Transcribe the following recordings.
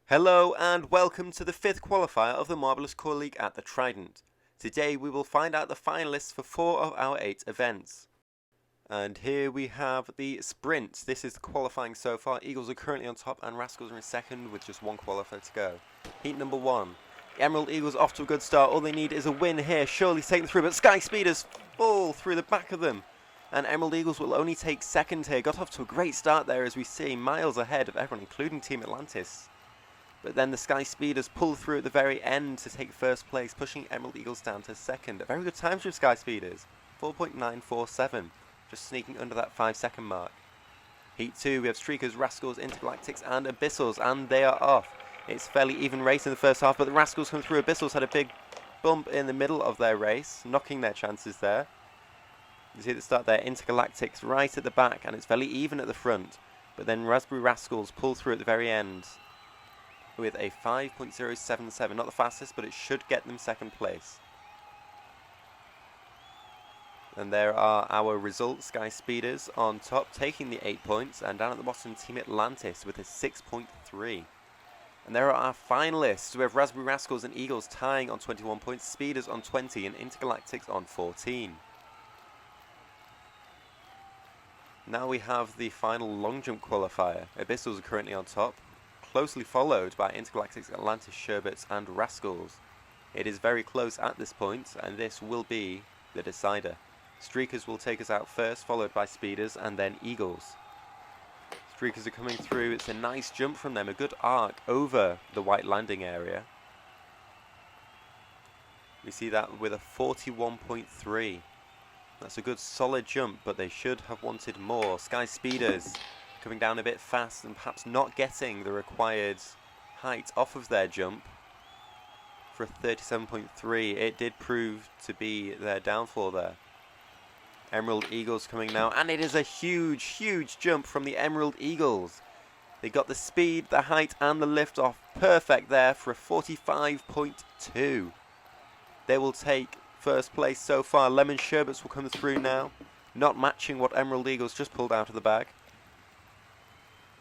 Hello and welcome to the 5th qualifier of the Marbleous Core League at the Trident. Today we will find out the finalists for 4 of our 8 events. And here we have the sprint. This is the qualifying so far. Eagles are currently on top and Rascals are in second with just one qualifier to go. Heat number 1. The Emerald Eagles off to a good start. All they need is a win here. Surely to take them through, but Sky Speeders fall through the back of them. And Emerald Eagles will only take second here. Got off to a great start there as we see, miles ahead of everyone, including Team Atlantis. But then the Sky Speeders pull through at the very end to take first place, pushing Emerald Eagles down to second. A very good time from Sky Speeders, 4.947, just sneaking under that 5-second mark. Heat 2, we have Streakers, Rascals, Intergalactics and Abyssals, and they are off. It's fairly even race in the first half, but the Rascals come through. Abyssals had a big bump in the middle of their race, knocking their chances there. You see at the start there, Intergalactics right at the back, and it's fairly even at the front. But then Raspberry Rascals pull through at the very end with a 5.077, not the fastest, but it should get them second place. And there are our results. Sky Speeders on top, taking the 8 points, and down at the bottom, Team Atlantis with a 6.3. And there are our finalists. We have Raspberry Rascals and Eagles tying on 21 points, Speeders on 20, and Intergalactics on 14. Now we have the final long jump qualifier. Abyssals are currently on top, closely followed by Intergalactics, Atlantis, Sherbets and Rascals. It is very close at this point, and this will be the decider. Streakers will take us out first, followed by Speeders and then Eagles. Streakers are coming through. It's a nice jump from them, a good arc over the white landing area. We see that with a 41.3. That's a good solid jump, but they should have wanted more. Sky Speeders coming down a bit fast and perhaps not getting the required height off of their jump for a 37.3. It did prove to be their downfall there. Emerald Eagles coming now, and it is a huge, huge jump from the Emerald Eagles. They got the speed, the height and the lift off perfect there for a 45.2. They will take first place so far. Lemon Sherbets will come through now, not matching what Emerald Eagles just pulled out of the bag.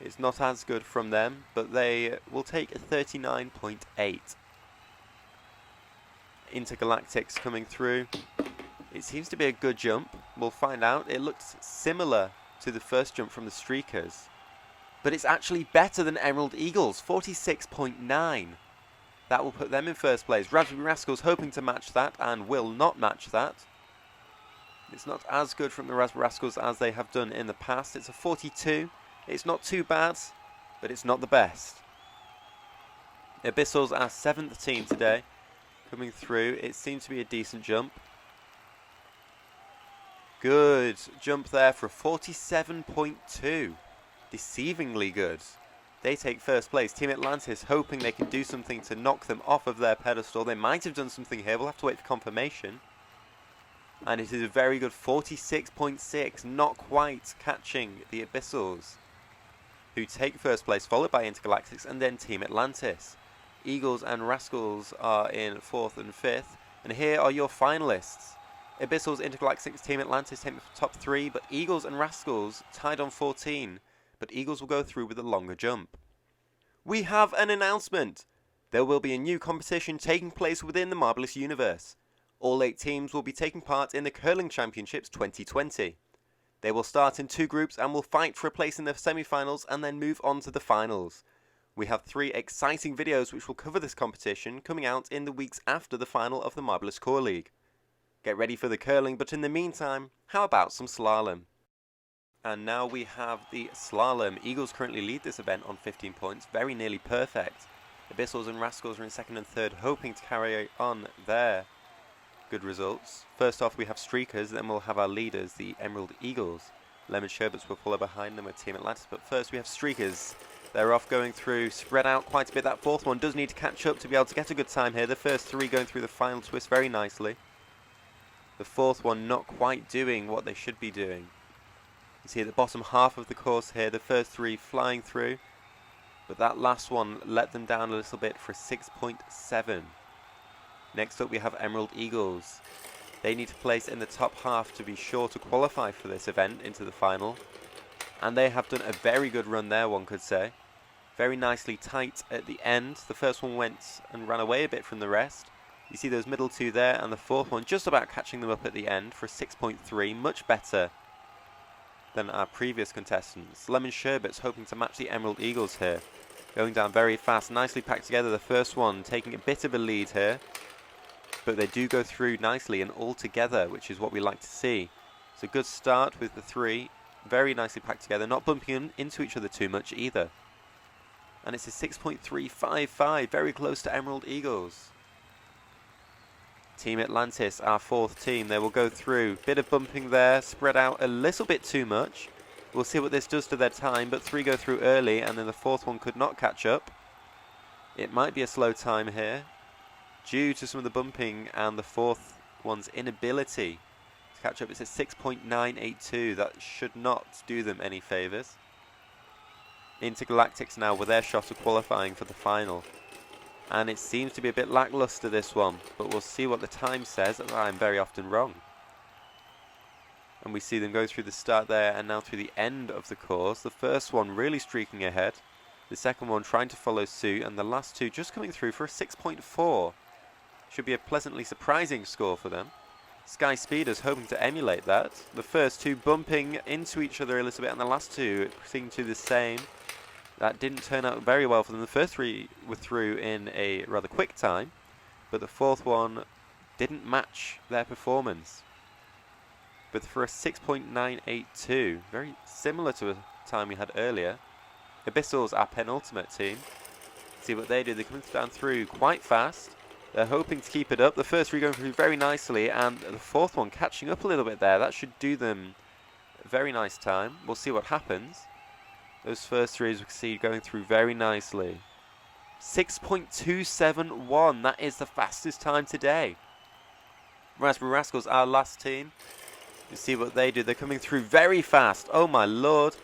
It's not as good from them, but they will take a 39.8. Intergalactics coming through. It seems to be a good jump. We'll find out. It looks similar to the first jump from the Streakers, but it's actually better than Emerald Eagles, 46.9. That will put them in first place. Raspberry Rascals hoping to match that and will not match that. It's not as good from the Raspberry Rascals as they have done in the past. It's a 42. It's not too bad, but it's not the best. Abyssals, our 7th team today, coming through. It seems to be a decent jump. Good jump there for a 47.2. Deceivingly good. They take first place. Team Atlantis hoping they can do something to knock them off of their pedestal. They might have done something here. We'll have to wait for confirmation. And it is a very good 46.6. Not quite catching the Abyssals, who take first place, followed by Intergalactics and then Team Atlantis. Eagles and Rascals are in 4th and 5th. And here are your finalists. Abyssals, Intergalactics, Team Atlantis take the top 3, but Eagles and Rascals tied on 14. But Eagles will go through with a longer jump. We have an announcement. There will be a new competition taking place within the Marbleous Universe. All 8 teams will be taking part in the Curling Championships 2020. They will start in 2 groups and will fight for a place in the semi-finals and then move on to the finals. We have 3 exciting videos which will cover this competition coming out in the weeks after the final of the Marbleous Core League. Get ready for the curling, but in the meantime, how about some slalom? And now we have the slalom. Eagles currently lead this event on 15 points, very nearly perfect. Abyssals and Rascals are in 2nd and 3rd, hoping to carry on their good results. First off, we have Streakers, then we'll have our leaders, the Emerald Eagles. Lemon Sherbets will follow behind them with Team Atlantis, but first we have Streakers. They're off going through, spread out quite a bit. That 4th one does need to catch up to be able to get a good time here. The first 3 going through the final twist very nicely. The 4th one not quite doing what they should be doing. You see at the bottom half of the course here, the first 3 flying through, but that last one let them down a little bit for 6.7. Next up we have Emerald Eagles. They need to place in the top half to be sure to qualify for this event into the final, and they have done a very good run there, one could say. Very nicely tight at the end. The first one went and ran away a bit from the rest. You see those middle two there, and the fourth one just about catching them up at the end for a 6.3. Much better than our previous contestants. Lemon Sherbet's hoping to match the Emerald Eagles here. Going down very fast, nicely packed together. The first one taking a bit of a lead here. But they do go through nicely and all together, which is what we like to see. It's a good start with the three. Very nicely packed together, not bumping into each other too much either. And it's a 6.355, very close to Emerald Eagles. Team Atlantis, our fourth team, they will go through. Bit of bumping there, spread out a little bit too much. We'll see what this does to their time, but three go through early, and then the fourth one could not catch up. It might be a slow time here, due to some of the bumping and the fourth one's inability to catch up. It's a 6.982. That should not do them any favours. Intergalactics now with their shot of qualifying for the final. And it seems to be a bit lackluster, this one, but we'll see what the time says. I'm very often wrong. And we see them go through the start there and now through the end of the course. The first one really streaking ahead. The second one trying to follow suit, and the last two just coming through for a 6.4. Should be a pleasantly surprising score for them. Sky Speeders hoping to emulate that. The first two bumping into each other a little bit, and the last two seeming to do the same. That didn't turn out very well for them. The first three were through in a rather quick time, but the fourth one didn't match their performance. But for a 6.982, very similar to a time we had earlier. Abyssals, our penultimate team. See what they do. They're coming down through quite fast. They're hoping to keep it up. The first three going through very nicely, and the fourth one catching up a little bit there. That should do them a very nice time. We'll see what happens. Those first three, as we can see, going through very nicely. 6.271. That is the fastest time today. Raspberry Rascals, our last team. You see what they do. They're coming through very fast. Oh my lord.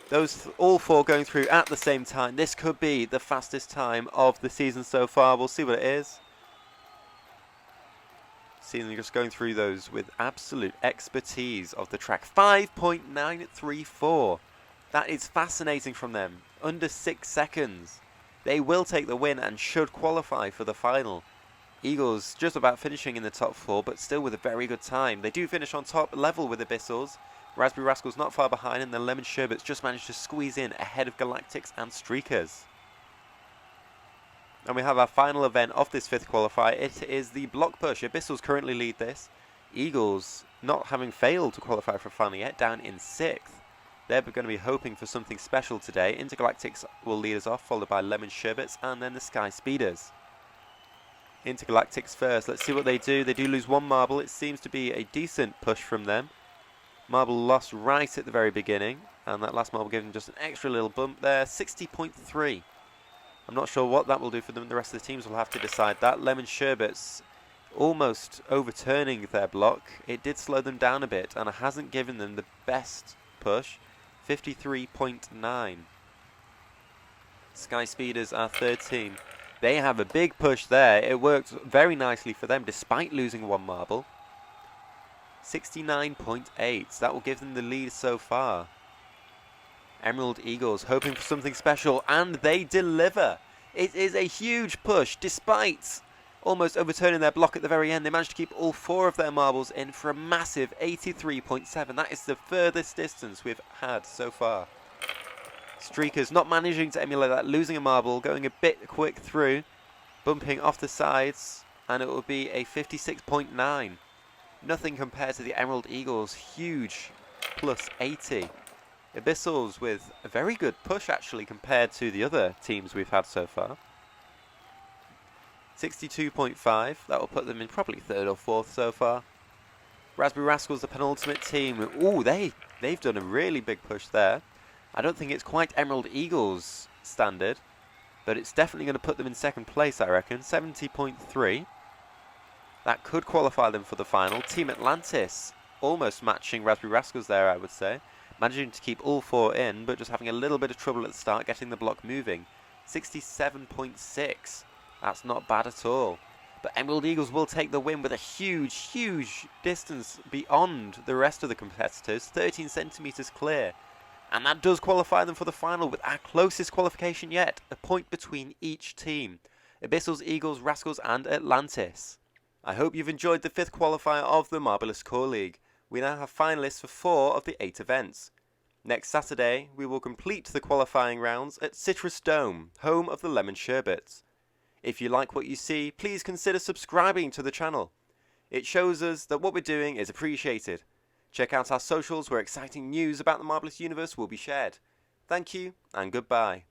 Those all four going through at the same time. This could be the fastest time of the season so far. We'll see what it is. See them just going through those with absolute expertise of the track. 5.934. That is fascinating from them. Under 6 seconds. They will take the win and should qualify for the final. Eagles just about finishing in the top 4, but still with a very good time. They do finish on top level with Abyssals. Raspberry Rascals not far behind, and the Lemon Sherbets just managed to squeeze in ahead of Galactics and Streakers. And we have our final event of this 5th qualifier. It is the block push. Abyssals currently lead this. Eagles, not having failed to qualify for a final yet, down in 6th. They're going to be hoping for something special today. Intergalactics will lead us off, followed by Lemon Sherbets, and then the Sky Speeders. Intergalactics first. Let's see what they do. They do lose one marble. It seems to be a decent push from them. Marble lost right at the very beginning, and that last marble gave them just an extra little bump there. 60.3. I'm not sure what that will do for them. The rest of the teams will have to decide that. Lemon Sherbets almost overturning their block. It did slow them down a bit, and it hasn't given them the best push. 53.9. Sky Speeders, our third team. They have a big push there. It worked very nicely for them despite losing one marble. 69.8. That will give them the lead so far. Emerald Eagles hoping for something special, and they deliver. It is a huge push despite almost overturning their block at the very end. They managed to keep all 4 of their marbles in for a massive 83.7. That is the furthest distance we've had so far. Streakers not managing to emulate that, losing a marble, going a bit quick through, bumping off the sides, and it will be a 56.9. Nothing compared to the Emerald Eagles' huge plus 80. Abyssals with a very good push actually compared to the other teams we've had so far. 62.5, that will put them in probably 3rd or 4th so far. Raspberry Rascals, the penultimate team. Ooh, they've done a really big push there. I don't think it's quite Emerald Eagles standard, but it's definitely going to put them in 2nd place, I reckon. 70.3. That could qualify them for the final. Team Atlantis almost matching Raspberry Rascals there, I would say. Managing to keep all 4 in, but just having a little bit of trouble at the start, getting the block moving. 67.6. That's not bad at all. But Emerald Eagles will take the win with a huge, huge distance beyond the rest of the competitors. 13 centimetres clear. And that does qualify them for the final with our closest qualification yet, a point between each team. Abyssals, Eagles, Rascals and Atlantis. I hope you've enjoyed the 5th qualifier of the Marbleous Core League. We now have finalists for 4 of the 8 events. Next Saturday, we will complete the qualifying rounds at Citrus Dome, home of the Lemon Sherbets. If you like what you see, please consider subscribing to the channel. It shows us that what we're doing is appreciated. Check out our socials where exciting news about the Marbleous Universe will be shared. Thank you and goodbye.